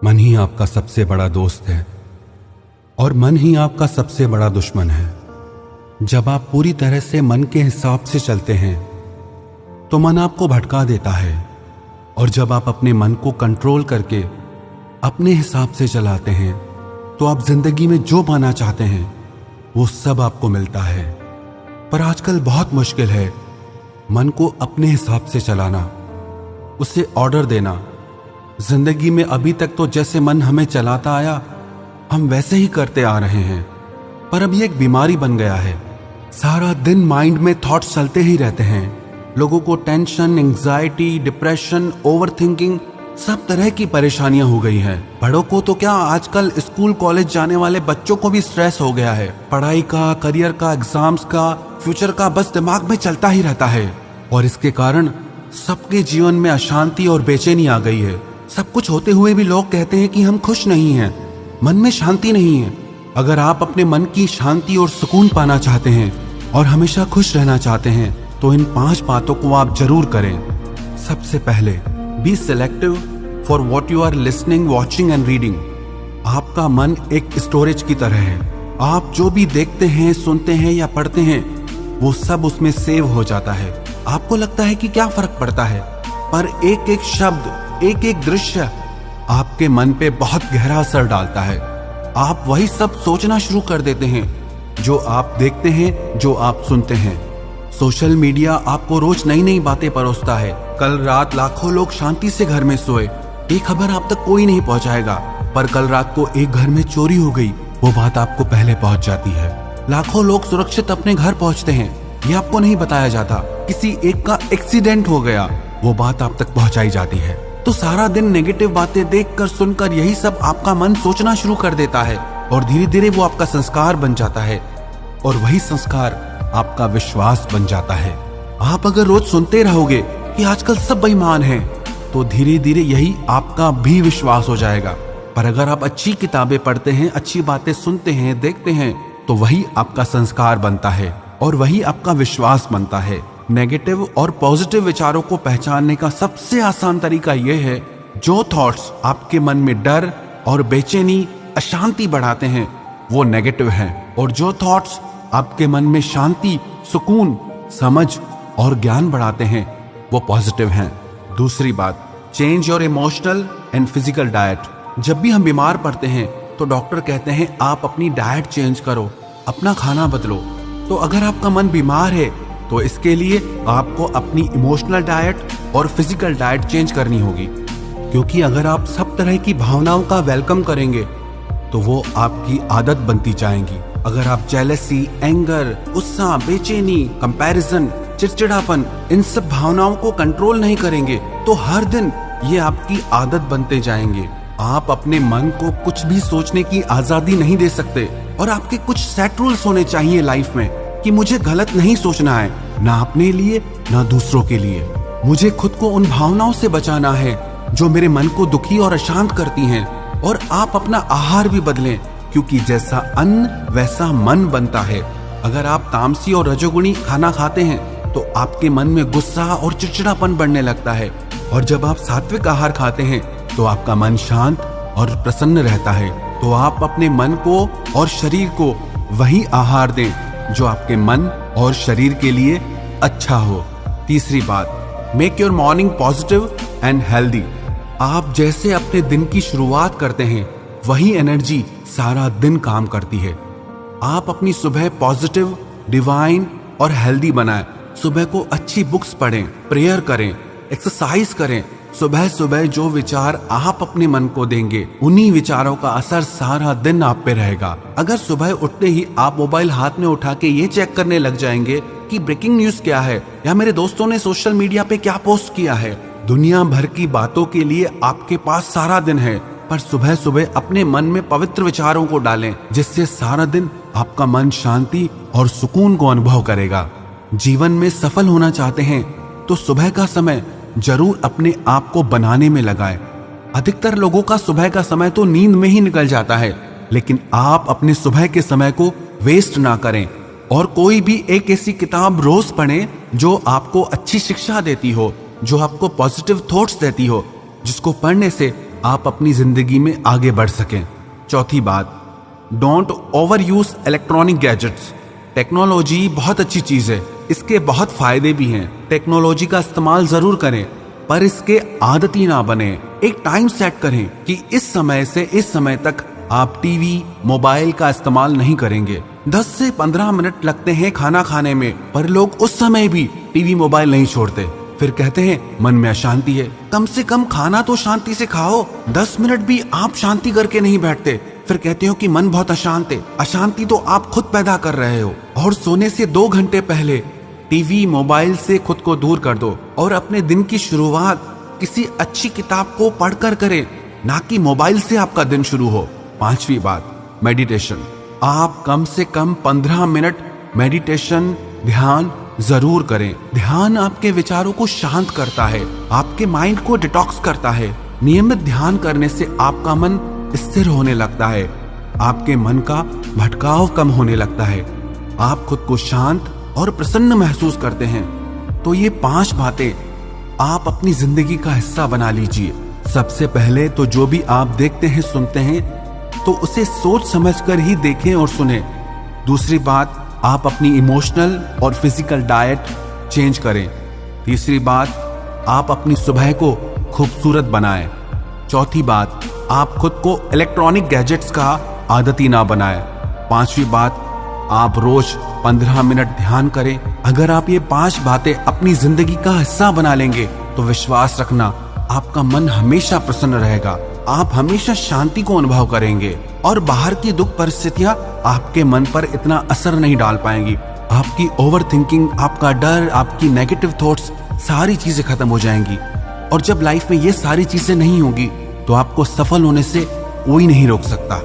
मन ही आपका सबसे बड़ा दोस्त है और मन ही आपका सबसे बड़ा दुश्मन है। जब आप पूरी तरह से मन के हिसाब से चलते हैं तो मन आपको भटका देता है, और जब आप अपने मन को कंट्रोल करके अपने हिसाब से चलाते हैं तो आप जिंदगी में जो पाना चाहते हैं वो सब आपको मिलता है। पर आजकल बहुत मुश्किल है मन को अपने हिसाब से चलाना, उसे ऑर्डर देना। जिंदगी में अभी तक तो जैसे मन हमें चलाता आया हम वैसे ही करते आ रहे हैं, पर अब ये एक बीमारी बन गया है। सारा दिन माइंड में थॉट्स चलते ही रहते हैं। लोगों को टेंशन, एंग्जाइटी, डिप्रेशन, ओवरथिंकिंग, सब तरह की परेशानियां हो गई हैं। बड़ों को तो क्या, आजकल स्कूल कॉलेज जाने वाले बच्चों को भी स्ट्रेस हो गया है। पढ़ाई का, करियर का, एग्जाम्स का, फ्यूचर का बस दिमाग में चलता ही रहता है, और इसके कारण सबके जीवन में अशांति और बेचैनी आ गई है। सब कुछ होते हुए भी लोग कहते हैं कि हम खुश नहीं हैं, मन में शांति नहीं है। अगर आप अपने मन की शांति और सुकून पाना चाहते हैं और हमेशा खुश रहना चाहते हैं तो इन 5 बातों को आप जरूर करें। सबसे पहले, be selective for what you are listening, watching and reading. आपका मन एक स्टोरेज की तरह है। आप जो भी देखते हैं, सुनते हैं या पढ़ते हैं वो सब उसमें सेव हो जाता है। आपको लगता है कि क्या फर्क पड़ता है, पर एक एक शब्द, एक एक दृश्य आपके मन पे बहुत गहरा असर डालता है। आप वही सब सोचना शुरू कर देते हैं जो आप देखते हैं, जो आप सुनते हैं। सोशल मीडिया आपको रोज नई नई बातें परोसता है। कल रात लाखों लोग शांति से घर में सोए, ये खबर आप तक कोई नहीं पहुंचाएगा, पर कल रात को एक घर में चोरी हो गई, वो बात आपको पहले पहुंच जाती है। लाखों लोग सुरक्षित अपने घर पहुंचते हैं, ये आपको नहीं बताया जाता। किसी एक का एक्सीडेंट हो गया, वो बात आप तक पहुंचाई जाती है। तो सारा दिन नेगेटिव बातें देखकर, सुनकर यही सब आपका मन सोचना शुरू कर देता है, और धीरे धीरे वो आपका संस्कार बन जाता है, और वही संस्कार आपका विश्वास बन जाता है। आप अगर रोज सुनते रहोगे कि आजकल सब बेईमान हैं, तो धीरे धीरे यही आपका भी विश्वास हो जाएगा। पर अगर आप अच्छी किताबें पढ़ते हैं, अच्छी बातें सुनते हैं, देखते हैं, तो वही आपका संस्कार बनता है और वही आपका विश्वास बनता है। नेगेटिव और पॉजिटिव विचारों को पहचानने का सबसे आसान तरीका यह है, जो थॉट्स आपके मन में डर और बेचैनी, अशांति बढ़ाते हैं वो नेगेटिव हैं, और जो थॉट्स आपके मन में शांति, सुकून, समझ और ज्ञान बढ़ाते हैं वो पॉजिटिव हैं। दूसरी बात, change your emotional and physical diet. जब भी हम बीमार पड़ते हैं तो डॉक्टर कहते हैं आप अपनी डाइट चेंज करो, अपना खाना बदलो। तो अगर आपका मन बीमार है तो इसके लिए आपको अपनी इमोशनल डाइट और फिजिकल डाइट चेंज करनी होगी, क्योंकि अगर आप सब तरह की भावनाओं का वेलकम करेंगे तो वो आपकी आदत बनती जाएंगी। अगर आप जेलसी, एंगर, गुस्सा, बेचैनी, कंपैरिजन, चिड़चिड़ापन, इन सब भावनाओं को कंट्रोल नहीं करेंगे तो हर दिन ये आपकी आदत बनते जाएंगे। आप अपने मन को कुछ भी सोचने की आजादी नहीं दे सकते, और आपके कुछ सेट रूल्स होने चाहिए लाइफ में कि मुझे गलत नहीं सोचना है, ना अपने लिए ना दूसरों के लिए। मुझे खुद को उन भावनाओं से बचाना है जो मेरे मन को दुखी और अशांत करती हैं। और आप अपना आहार भी बदलें, क्योंकि जैसा अन्न वैसा मन बनता है। अगर आप तामसी और रजोगुणी खाना खाते हैं तो आपके मन में गुस्सा और चिड़चिड़ापन बढ़ने लगता है, और जब आप सात्विक आहार खाते हैं तो आपका मन शांत और प्रसन्न रहता है। तो आप अपने मन को और शरीर को वही आहार दें जो आपके मन और शरीर के लिए अच्छा हो। तीसरी बात, make your morning positive and healthy. आप जैसे अपने दिन की शुरुआत करते हैं वही एनर्जी सारा दिन काम करती है। आप अपनी सुबह पॉजिटिव, डिवाइन और हेल्दी बनाएं। सुबह को अच्छी बुक्स पढ़ें, प्रेयर करें, एक्सरसाइज करें। सुबह सुबह जो विचार आप अपने मन को देंगे उन्हीं विचारों का असर सारा दिन आप पे रहेगा। अगर सुबह उठते ही आप मोबाइल हाथ में उठा के ये चेक करने लग जाएंगे कि ब्रेकिंग न्यूज क्या है या मेरे दोस्तों ने सोशल मीडिया पे क्या पोस्ट किया है, दुनिया भर की बातों के लिए आपके पास सारा दिन है। पर सुबह सुबह अपने मन में पवित्र विचारों को डालें, जिससे सारा दिन आपका मन शांति और सुकून को अनुभव करेगा। जीवन में सफल होना चाहते हैं तो सुबह का समय जरूर अपने आप को बनाने में लगाएं। अधिकतर लोगों का सुबह का समय तो नींद में ही निकल जाता है, लेकिन आप अपने सुबह के समय को वेस्ट ना करें, और कोई भी एक ऐसी किताब रोज पढ़ें जो आपको अच्छी शिक्षा देती हो, जो आपको पॉजिटिव थॉट्स देती हो, जिसको पढ़ने से आप अपनी जिंदगी में आगे बढ़ सकें। चौथी बात, don't over use electronic gadgets. Technology बहुत अच्छी चीज है, इसके बहुत फायदे भी हैं। टेक्नोलॉजी का इस्तेमाल जरूर करें, पर इसके आदती ना बने। एक टाइम सेट करें कि इस समय से इस समय तक आप टीवी मोबाइल का इस्तेमाल नहीं करेंगे। 10 से 15 मिनट लगते हैं खाना खाने में, पर लोग उस समय भी टीवी मोबाइल नहीं छोड़ते। फिर कहते हैं मन में अशांति है। कम से कम खाना तो शांति से खाओ। 10 मिनट भी आप शांति करके नहीं बैठते, फिर कहते हो कि मन बहुत अशांत है। अशांति तो आप खुद पैदा कर रहे हो। और सोने से 2 घंटे पहले टीवी मोबाइल से खुद को दूर कर दो और अपने दिन की शुरुआत किसी अच्छी किताब को पढ़कर करें, ना कि मोबाइल से आपका दिन शुरू हो। 5वीं बात, मेडिटेशन। आप कम से कम 15 मिनट मेडिटेशन ध्यान जरूर करें। ध्यान आपके विचारों को शांत करता है, आपके माइंड को डिटॉक्स करता है। नियमित ध्यान करने से आपका मन स्थिर होने लगता है, आपके मन का भटकाव कम होने लगता है, आप खुद को शांत और प्रसन्न महसूस करते हैं। तो ये 5 बातें आप अपनी जिंदगी का हिस्सा बना लीजिए। सबसे पहले तो जो भी आप देखते हैं सुनते हैं तो उसे सोच समझकर ही देखें और सुने। दूसरी बात, आप अपनी इमोशनल और फिजिकल डाइट चेंज करें। तीसरी बात, आप अपनी सुबह को खूबसूरत बनाएं। चौथी बात, आप खुद को इलेक्ट्रॉनिक गैजेट्स का आदती ना बनाएं। 5वीं बात, आप रोज 15 मिनट ध्यान करें। अगर आप ये 5 बातें अपनी जिंदगी का हिस्सा बना लेंगे तो विश्वास रखना, आपका मन हमेशा प्रसन्न रहेगा, आप हमेशा शांति को अनुभव करेंगे और बाहर की दुख परिस्थितियां आपके मन पर इतना असर नहीं डाल पाएंगी। आपकी ओवर थिंकिंग, आपका डर, आपकी नेगेटिव थॉट्स, सारी चीजें खत्म हो जाएंगी। और जब लाइफ में ये सारी चीजें नहीं होगी तो आपको सफल होने से कोई नहीं रोक सकता।